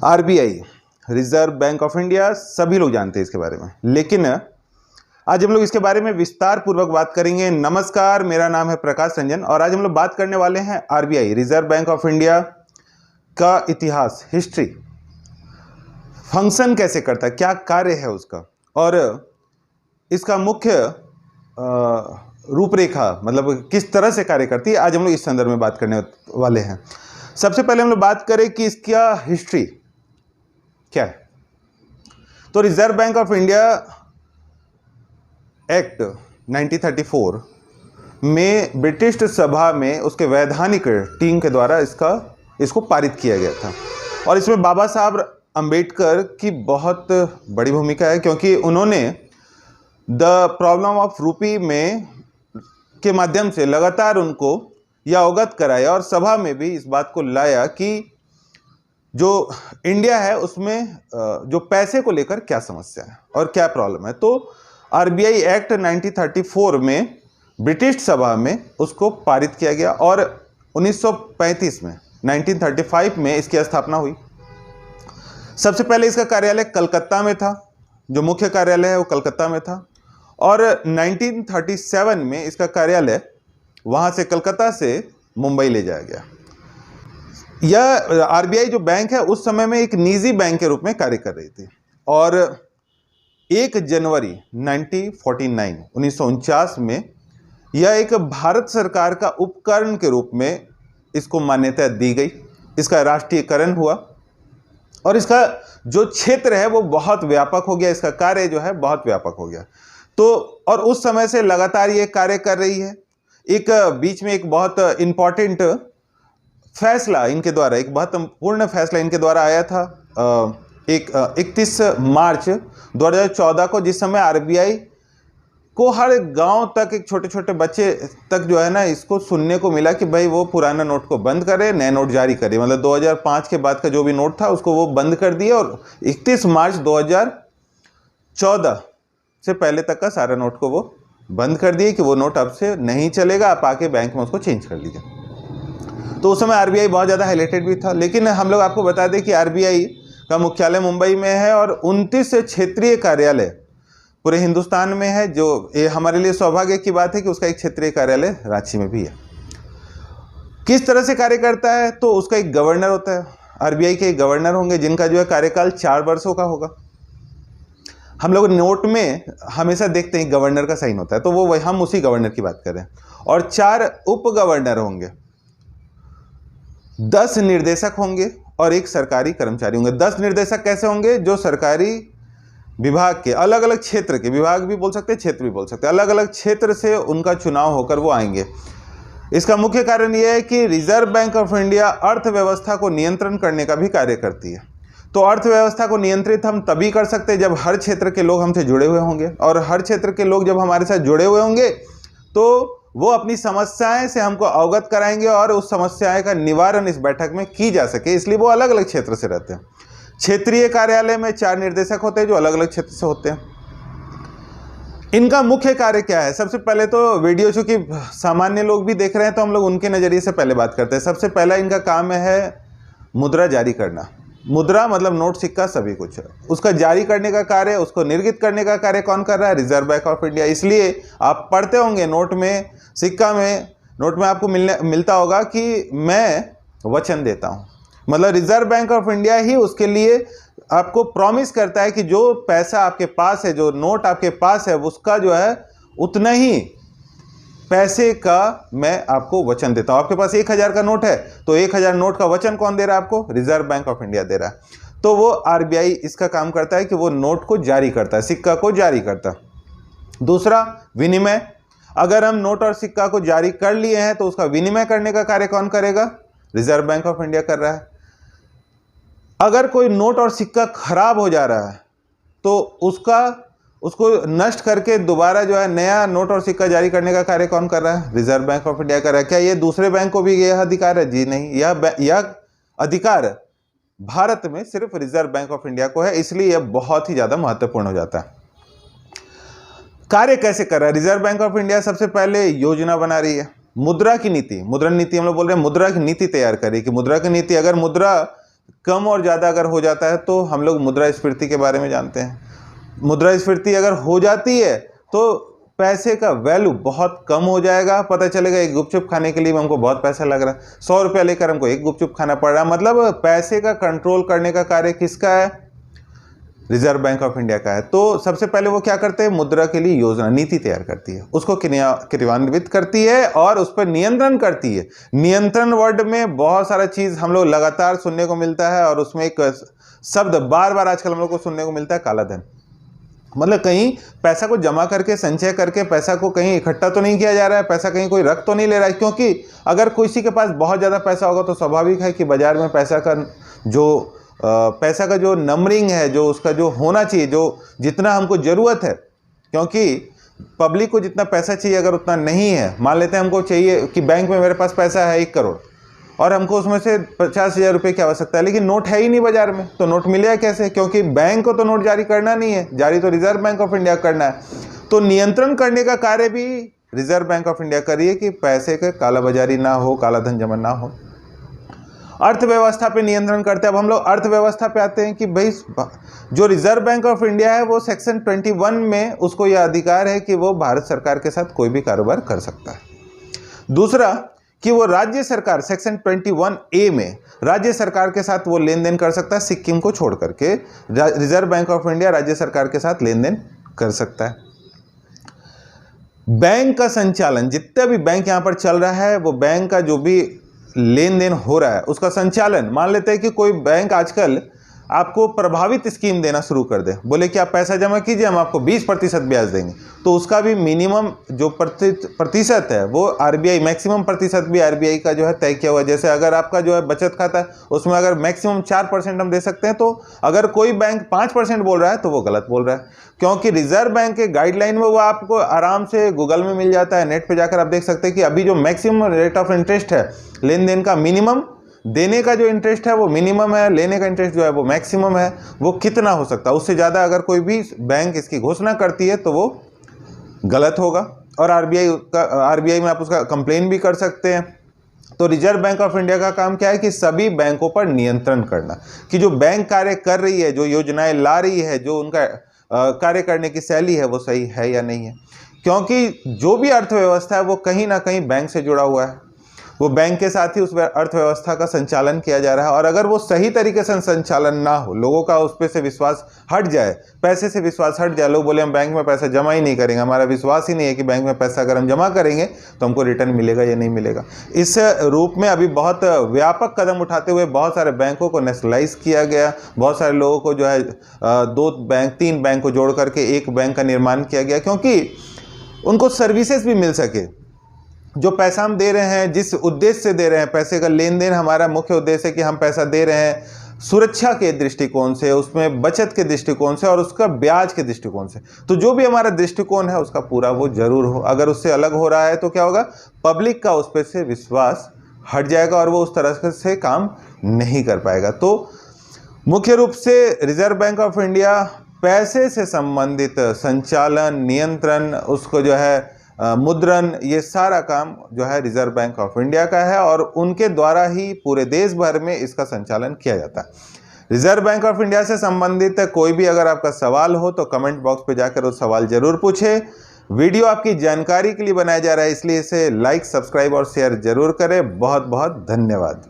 RBI, reserve bank of India, सभी लोग जानते हैं इसके बारे में, लेकिन आज हम लोग इसके बारे में विस्तार पूर्वक बात करेंगे। नमस्कार, मेरा नाम है प्रकाश रंजन और आज हम लोग बात करने वाले हैं RBI, reserve bank of India का इतिहास, हिस्ट्री, फंक्शन कैसे करता है, क्या कार्य है उसका और इसका मुख्य रूपरेखा, मतलब किस तरह से कार्य करती है। आज हम लोग इस संदर्भ में बात करने वाले हैं। सबसे पहले हम लोग बात करें कि इसका हिस्ट्री क्या है। तो reserve bank of India act 1934 में ब्रिटिश सभा में उसके वैधानिक टीम के द्वारा इसको पारित किया गया था और इसमें बाबा साहब अंबेडकर की बहुत बड़ी भूमिका है, क्योंकि उन्होंने द प्रॉब्लम ऑफ रूपी में के माध्यम से लगातार उनको यह अवगत कराया और सभा में भी इस बात को लाया कि जो इंडिया है उसमें जो पैसे को लेकर क्या समस्या है और क्या प्रॉब्लम है। तो आरबीआई एक्ट 1934 में ब्रिटिश सभा में उसको पारित किया गया और 1935 में 1935 में इसकी स्थापना हुई। सबसे पहले इसका कार्यालय कलकत्ता में था, जो मुख्य कार्यालय है वो कलकत्ता में था और 1937 में इसका कार्यालय वहाँ से कलकत्ता से मुंबई ले जाया गया। यह आरबीआई जो बैंक है उस समय में एक निजी बैंक के रूप में कार्य कर रही थी और 1 जनवरी 1949 में यह एक भारत सरकार का उपकरण के रूप में इसको मान्यता दी गई। इसका राष्ट्रीयकरण हुआ और इसका जो क्षेत्र है वो बहुत व्यापक हो गया, इसका कार्य जो है बहुत व्यापक हो गया। तो और उस समय से लगातार ये कार्य कर रही है। एक बीच में एक बहुत इंपॉर्टेंट फैसला इनके द्वारा, एक महत्वपूर्ण फैसला इनके द्वारा आया था 31 मार्च 2014 को, जिस समय आरबीआई को हर गांव तक, एक छोटे छोटे बच्चे तक जो है ना, इसको सुनने को मिला कि भाई वो पुराना नोट को बंद करे, नए नोट जारी करे। मतलब 2005 के बाद का जो भी नोट था उसको वो बंद कर दिया और 31 मार्च 2014 से पहले तक का सारा नोट को वो बंद कर दिए कि वो नोट अब से नहीं चलेगा, आप आके बैंक में उसको चेंज कर लीजिए। तो उस समय आरबीआई बहुत ज़्यादा हाईलाइटेड भी था, लेकिन हम लोग आपको बता दें कि आरबीआई का मुख्यालय मुंबई में है और 29 क्षेत्रीय कार्यालय पूरे हिंदुस्तान में है। जो ये हमारे लिए सौभाग्य की बात है कि उसका एक क्षेत्रीय कार्यालय रांची में भी है। किस तरह से कार्य करता है, तो उसका एक गवर्नर होता है, आरबीआई के एक गवर्नर होंगे जिनका जो है कार्यकाल 4 वर्षों का होगा। हम लोग नोट में हमेशा देखते हैं गवर्नर का साइन होता है, तो वो हम उसी गवर्नर की बात कर रहे हैं। और 4 उप गवर्नर होंगे, 10 निर्देशक होंगे और एक सरकारी कर्मचारी होंगे। 10 निर्देशक कैसे होंगे, जो सरकारी विभाग के अलग अलग क्षेत्र के, विभाग भी बोल सकते हैं, क्षेत्र भी बोल सकते हैं, अलग अलग क्षेत्र से उनका चुनाव होकर वो आएंगे। इसका मुख्य कारण यह है कि रिजर्व बैंक ऑफ इंडिया अर्थव्यवस्था को नियंत्रण करने का भी कार्य करती है। तो अर्थव्यवस्था को नियंत्रित हम तभी कर सकते हैं जब हर क्षेत्र के लोग हमसे जुड़े हुए होंगे, और हर क्षेत्र के लोग जब हमारे साथ जुड़े हुए होंगे तो वो अपनी समस्याएं से हमको अवगत कराएंगे और उस समस्याएं का निवारण इस बैठक में की जा सके, इसलिए वो अलग अलग क्षेत्र से रहते हैं। क्षेत्रीय कार्यालय में 4 निर्देशक होते हैं जो अलग अलग क्षेत्र से होते हैं। इनका मुख्य कार्य क्या है? सबसे पहले तो वीडियो चूंकि सामान्य लोग भी देख रहे हैं तो हम लोग उनके नज़रिए से पहले बात करते हैं। सबसे पहला इनका काम है मुद्रा जारी करना। मुद्रा मतलब नोट, सिक्का, सभी कुछ है। उसका जारी करने का कार्य, उसको निर्गित करने का कार्य कौन कर रहा है? Reserve bank of India. इसलिए आप पढ़ते होंगे नोट में, सिक्का में, नोट में आपको मिलता होगा कि मैं वचन देता हूँ। मतलब रिजर्व बैंक ऑफ इंडिया ही उसके लिए आपको प्रॉमिस करता है कि जो पैसा आपके पास है, जो नोट आपके पास है, उसका जो है उतना ही पैसे का मैं आपको वचन देता हूं। आपके पास 1000 का नोट है तो 1000 नोट का वचन कौन दे रहा है आपको? रिजर्व बैंक ऑफ इंडिया दे रहा है। तो वो आरबीआई इसका काम करता है कि वो नोट को जारी करता है, सिक्का को जारी करता है। दूसरा, विनिमय। अगर हम नोट और सिक्का को जारी कर लिए हैं तो उसका विनिमय करने का कार्य कौन करेगा? रिजर्व बैंक ऑफ इंडिया कर रहा है। अगर कोई नोट और सिक्का खराब हो जा रहा है तो उसको नष्ट करके दोबारा जो है नया नोट और सिक्का जारी करने का कार्य कौन कर रहा है? रिजर्व बैंक ऑफ इंडिया कर रहा है। क्या ये दूसरे बैंक को भी यह अधिकार है? जी नहीं, यह अधिकार भारत में सिर्फ रिजर्व बैंक ऑफ इंडिया को है, इसलिए यह बहुत ही ज्यादा महत्वपूर्ण हो जाता है। कार्य कैसे कर रहा है रिजर्व बैंक ऑफ इंडिया? सबसे पहले योजना बना रही है, मुद्रा की नीति, मुद्रा नीति हम लोग बोल रहे हैं, मुद्रा की नीति तैयार करें कि मुद्रा की नीति, अगर मुद्रा कम और ज़्यादा अगर हो जाता है तो हम लोग मुद्रास्फीति के बारे में जानते हैं। मुद्रास्फीति अगर हो जाती है तो पैसे का वैल्यू बहुत कम हो जाएगा। पता चलेगा एक गुपचुप खाने के लिए हमको बहुत पैसा लग रहा है, 100 रुपया लेकर हमको एक गुपचुप खाना पड़ रहा है। मतलब पैसे का कंट्रोल करने का कार्य किसका है? रिजर्व बैंक ऑफ इंडिया का है। तो सबसे पहले वो क्या करते हैं? मुद्रा के लिए योजना नीति तैयार करती है, उसको क्रियान्वित करती है और उस पर नियंत्रण करती है। नियंत्रण वर्ड में बहुत सारा चीज हम लोग लगातार सुनने को मिलता है और उसमें एक शब्द बार बार आजकल हम लोग को सुनने को मिलता है, काला धन। मतलब कहीं पैसा को जमा करके, संचय करके पैसा को कहीं इकट्ठा तो नहीं किया जा रहा है, पैसा कहीं कोई रख तो नहीं ले रहा है। क्योंकि अगर किसी के पास बहुत ज़्यादा पैसा होगा तो स्वाभाविक है कि बाजार में पैसा का जो नंबरिंग है, जो उसका जो होना चाहिए, जो जितना हमको ज़रूरत है, क्योंकि पब्लिक को जितना पैसा चाहिए अगर उतना नहीं है, मान लेते हैं हमको चाहिए कि बैंक में मेरे पास पैसा है 1 करोड़ और हमको उसमें से 50,000 रुपये की आवश्यकता है, लेकिन नोट है ही नहीं बाजार में, तो नोट मिलेगा कैसे? क्योंकि बैंक को तो नोट जारी करना नहीं है, जारी तो रिजर्व बैंक ऑफ इंडिया करना है। तो नियंत्रण करने का कार्य भी रिजर्व बैंक ऑफ इंडिया करिए कि पैसे के कालाबाजारी ना हो, काला धन जमा ना हो। अर्थव्यवस्था पे नियंत्रण करते हैं। अब हम लोग अर्थव्यवस्था पे आते हैं कि भाई जो रिजर्व बैंक ऑफ इंडिया है वो सेक्शन 21 में उसको यह अधिकार है कि वो भारत सरकार के साथ कोई भी कारोबार कर सकता है। दूसरा कि वो राज्य सरकार, सेक्शन 21A में राज्य सरकार के साथ वो लेन देन कर सकता है, सिक्किम को छोड़ करके रिजर्व बैंक ऑफ इंडिया राज्य सरकार के साथ लेन देन कर सकता है। बैंक का संचालन, जितना भी बैंक यहाँ पर चल रहा है, वो बैंक का जो भी लेन देन हो रहा है उसका संचालन, मान लेते हैं कि कोई बैंक आजकल आपको प्रभावित स्कीम देना शुरू कर दे, बोले कि आप पैसा जमा कीजिए, हम आपको 20% ब्याज देंगे, तो उसका भी मिनिमम जो प्रतिशत है वो आरबीआई, मैक्सिमम प्रतिशत भी आरबीआई का जो है तय किया हुआ है। जैसे अगर आपका जो है बचत खाता है उसमें अगर मैक्सिमम 4% हम दे सकते हैं, तो अगर कोई बैंक 5% बोल रहा है तो वो गलत बोल रहा है, क्योंकि रिजर्व बैंक के गाइडलाइन में वो आपको आराम से गूगल में मिल जाता है, नेट पर जाकर आप देख सकते हैं कि अभी जो मैक्सिमम रेट ऑफ इंटरेस्ट है लेन देन का, मिनिमम देने का जो इंटरेस्ट है वो मिनिमम है, लेने का इंटरेस्ट जो है वो मैक्सिमम है, वो कितना हो सकता है? उससे ज़्यादा अगर कोई भी बैंक इसकी घोषणा करती है तो वो गलत होगा और आरबीआई में आप उसका कंप्लेन भी कर सकते हैं। तो रिजर्व बैंक ऑफ इंडिया का काम क्या है कि सभी बैंकों पर नियंत्रण करना, कि जो बैंक कार्य कर रही है, जो योजनाएं ला रही है, जो उनका कार्य करने की शैली है वो सही है या नहीं है। क्योंकि जो भी अर्थव्यवस्था है वो कहीं ना कहीं बैंक से जुड़ा हुआ है, वो बैंक के साथ ही उस अर्थव्यवस्था का संचालन किया जा रहा है। और अगर वो सही तरीके से संचालन ना हो, लोगों का उस पे से विश्वास हट जाए, पैसे से विश्वास हट जाए, लोग बोले हम बैंक में पैसा जमा ही नहीं करेंगे, हमारा विश्वास ही नहीं है कि बैंक में पैसा अगर हम जमा करेंगे तो हमको रिटर्न मिलेगा या नहीं मिलेगा। इस रूप में अभी बहुत व्यापक कदम उठाते हुए बहुत सारे बैंकों को नेशनलाइज किया गया, बहुत सारे लोगों को जो है 2 बैंक 3 बैंक को जोड़ करके एक बैंक का निर्माण किया गया, क्योंकि उनको सर्विसेज भी मिल सके। जो पैसा हम दे रहे हैं, जिस उद्देश्य से दे रहे हैं, पैसे का लेन देन हमारा मुख्य उद्देश्य है कि हम पैसा दे रहे हैं सुरक्षा के दृष्टिकोण से, उसमें बचत के दृष्टिकोण से और उसका ब्याज के दृष्टिकोण से। तो जो भी हमारा दृष्टिकोण है उसका पूरा वो जरूर हो। अगर उससे अलग हो रहा है तो क्या होगा? पब्लिक का उस पर से विश्वास हट जाएगा और वो उस तरह से काम नहीं कर पाएगा। तो मुख्य रूप से रिजर्व बैंक ऑफ इंडिया पैसे से संबंधित संचालन, नियंत्रण, उसको जो है मुद्रण, ये सारा काम जो है रिजर्व बैंक ऑफ इंडिया का है और उनके द्वारा ही पूरे देश भर में इसका संचालन किया जाता है। रिजर्व बैंक ऑफ इंडिया से संबंधित कोई भी अगर आपका सवाल हो तो कमेंट बॉक्स पे जाकर वो सवाल जरूर पूछे। वीडियो आपकी जानकारी के लिए बनाया जा रहा है, इसलिए इसे लाइक, सब्सक्राइब और शेयर जरूर करें। बहुत बहुत धन्यवाद।